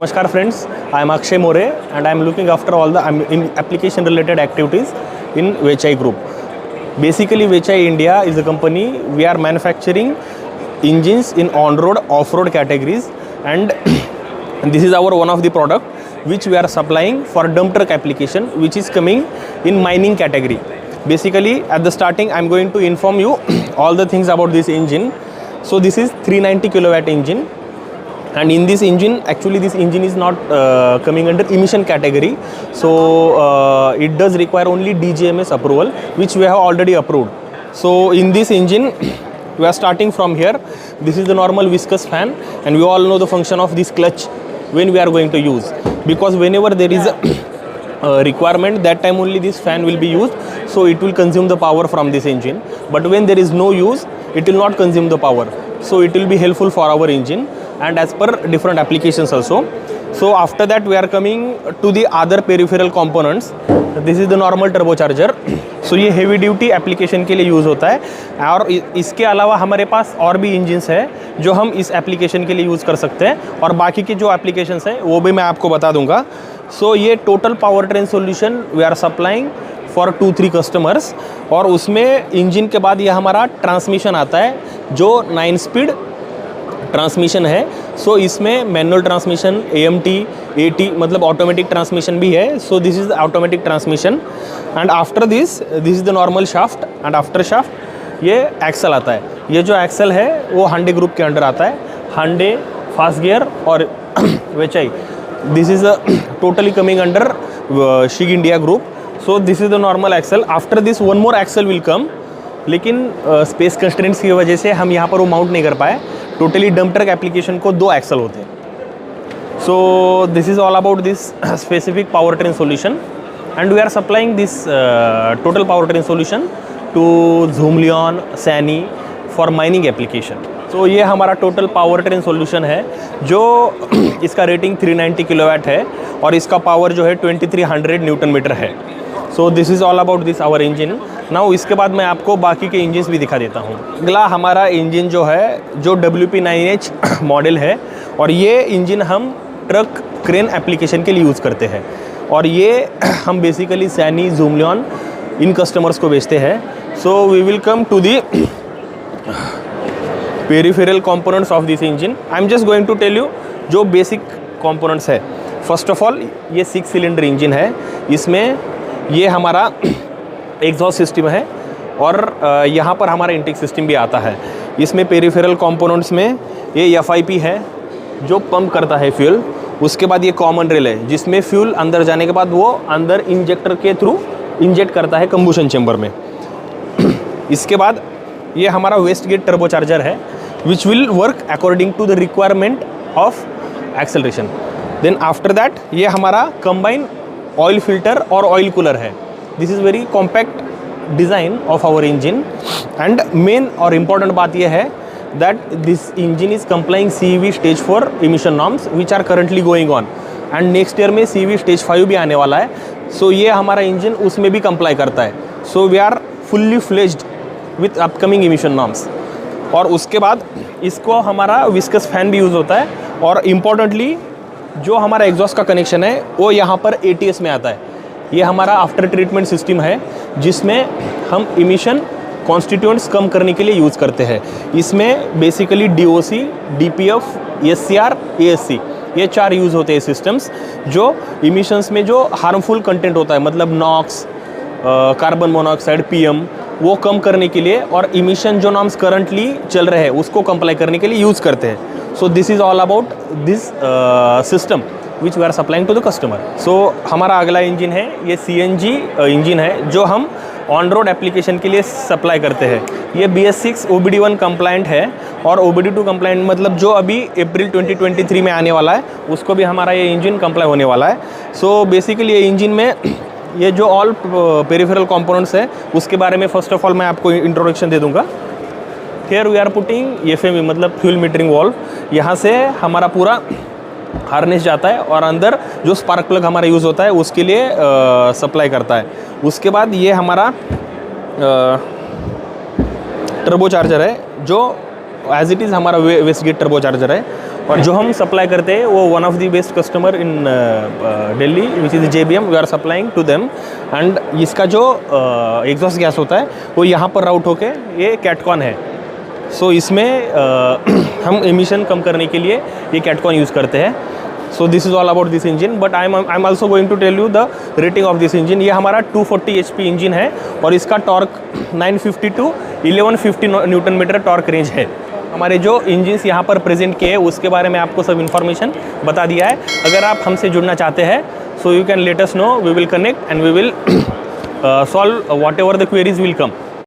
Namaskar friends, I am Akshay More and I am looking after all the application related activities in Vechai Group. Basically Vechai India is a company. We are manufacturing engines in on-road, off-road categories, and this is our one of the product which we are supplying for dump truck application, which is coming in mining category. Basically at the starting I am going to inform you all the things about this engine. So this is 390 kilowatt engine. And in this engine, actually this engine is not coming under emission category, so it does require only DGMS approval, which we have already approved. So in this engine we are starting from here. This is the normal viscous fan, and we all know the function of this clutch when we are going to use, because whenever there is a requirement, that time only this fan will be used, so it will consume the power from this engine. But when there is no use, it will not consume the power, so it will be helpful for our engine and as per different applications also. So after that we are coming to the other peripheral components. This is the normal turbocharger. So ये heavy duty application के लिए use होता है, और इसके अलावा हमारे पास और भी इंजिन्स है जो हम इस एप्लीकेशन के लिए यूज़ कर सकते हैं, और बाकी की जो एप्लीकेशंस हैं वो भी मैं आपको बता दूंगा. सो ये total power train solution we are supplying for 2-3 customers, और उसमें इंजन के बाद ये हमारा ट्रांसमिशन आता है जो 9 स्पीड ट्रांसमिशन है. सो इसमें मैनुअल ट्रांसमिशन, AMT, AT मतलब ऑटोमेटिक ट्रांसमिशन भी है. So this is automatic transmission, and after this is the normal shaft, and after shaft ये एक्सल आता है. ये जो एक्सल है वो हांडे ग्रुप के अंडर आता है. हांडे, फास्ट गियर और वेचाई, this is totally coming under शिग India group. So this is the normal axle. After this one more axle will come, लेकिन स्पेस कंस्ट्रेंट्स की वजह से हम यहाँ पर वो माउंट नहीं कर पाए. टोटली डंप ट्रक एप्लीकेशन को 2 एक्सल होते हैं. So this is all about this specific power train solution, and we are supplying this total power train solution to Zoomlion, SANY for mining application. तो ये हमारा total power train solution है, जो इसका rating 390 kilowatt है, और इसका power जो है 2300 न्यूटन मीटर है. So this is all about this our engine. Now इसके बाद मैं आपको बाकी के इंजन्स भी दिखा देता हूँ. अगला हमारा इंजन जो है जो WP9H मॉडल है, और ये इंजन हम ट्रक क्रेन एप्लीकेशन के लिए यूज़ करते हैं, और ये हम बेसिकली SANY, Zoomlion इन कस्टमर्स को बेचते हैं. So we will come to the peripheral components of this engine. I am just going to tell you जो बेसिक कंपोनेंट्स है. फर्स्ट ऑफ ऑल ये 6 सिलेंडर इंजन है. इसमें ये हमारा एग्जॉस्ट सिस्टम है, और यहाँ पर हमारा इंटेक सिस्टम भी आता है. इसमें पेरिफेरल कंपोनेंट्स में ये FIP है जो पंप करता है फ्यूल. उसके बाद ये कॉमन रेल है जिसमें फ्यूल अंदर जाने के बाद वो अंदर इंजेक्टर के थ्रू इंजेक्ट करता है कंबूशन चेंबर में. इसके बाद ये हमारा वेस्ट गेट टर्बोचार्जर है, which will work according to the requirement of acceleration. Then after that ये हमारा कंबाइन ऑयल फिल्टर और ऑयल कूलर है. This is very compact design of our engine, and main और इम्पॉर्टेंट बात यह है that this engine is complying CEV stage 4 emission norms which are currently going on, and next year में CEV stage 5 भी आने वाला है. सो ये हमारा इंजन उसमें भी कंप्लाई करता है. So we are fully fledged with upcoming emission norms. और उसके बाद इसको हमारा विस्कस फैन भी यूज़ होता है, और इम्पॉर्टेंटली जो हमारा एग्जॉस्ट का कनेक्शन है वो यहाँ पर ATS में आता है. ये हमारा आफ्टर ट्रीटमेंट सिस्टम है जिसमें हम इमिशन कॉन्स्टिट्यूएंट्स कम करने के लिए यूज़ करते हैं. इसमें basically DOC, DPF, SCR, ASC ये 4 यूज़ होते हैं सिस्टम्स, जो इमिशंस में जो हार्मफुल कंटेंट होता है, मतलब नॉक्स, कार्बन मोनोऑक्साइड, PM, वो कम करने के लिए, और इमिशन जो नॉर्म्स करंटली चल रहे हैं उसको कंप्लाई करने के लिए यूज़ करते हैं. So this is all about this system which we are supplying to the customer. So हमारा अगला इंजन है, ये CNG इंजन है जो हम ऑन रोड एप्लीकेशन के लिए सप्लाई करते हैं. ये BS6 OBD1 कंप्लाइंट है, और OBD2 कंप्लाइंट मतलब जो अभी अप्रैल 2023 में आने वाला है उसको भी हमारा ये इंजन कंप्लाई होने वाला है. सो बेसिकली ये इंजन में ये जो ऑल पेरिफेरल कंपोनेंट्स है उसके बारे में फर्स्ट ऑफ ऑल मैं आपको इंट्रोडक्शन दे दूंगा. Here we are putting FME मतलब फ्यूल मीटरिंग वाल्व. यहाँ से हमारा पूरा हार्नेस जाता है, और अंदर जो स्पार्क प्लग हमारा यूज़ होता है उसके लिए सप्लाई करता है. उसके बाद ये हमारा टर्बो चार्जर है जो एज इट इज़ हमारा वेस्ट गेट टर्बो चार्जर है, और जो हम सप्लाई करते हैं वो one of the best customer in Delhi which is JBM, we are supplying to them. And इसका जो एग्जॉस्ट गैस होता है वो यहाँ पर राउट होके ये कैटकॉन है। सो इसमें हम एमिशन कम करने के लिए ये कैटकॉन यूज़ करते हैं। So this is all about this engine, but I am also going to tell you the rating of this engine. ये हमारा 240 HP इंजन है और इसका torque 950 to 1150 newton metre torque range है। हमारे जो इंजन्स यहाँ पर प्रेजेंट किए हैं उसके बारे में आपको सब इन्फॉर्मेशन बता दिया है। अगर आप हमसे जुड़ना चाहते हैं so you can let us know, we will connect and we will solve whatever the queries will come.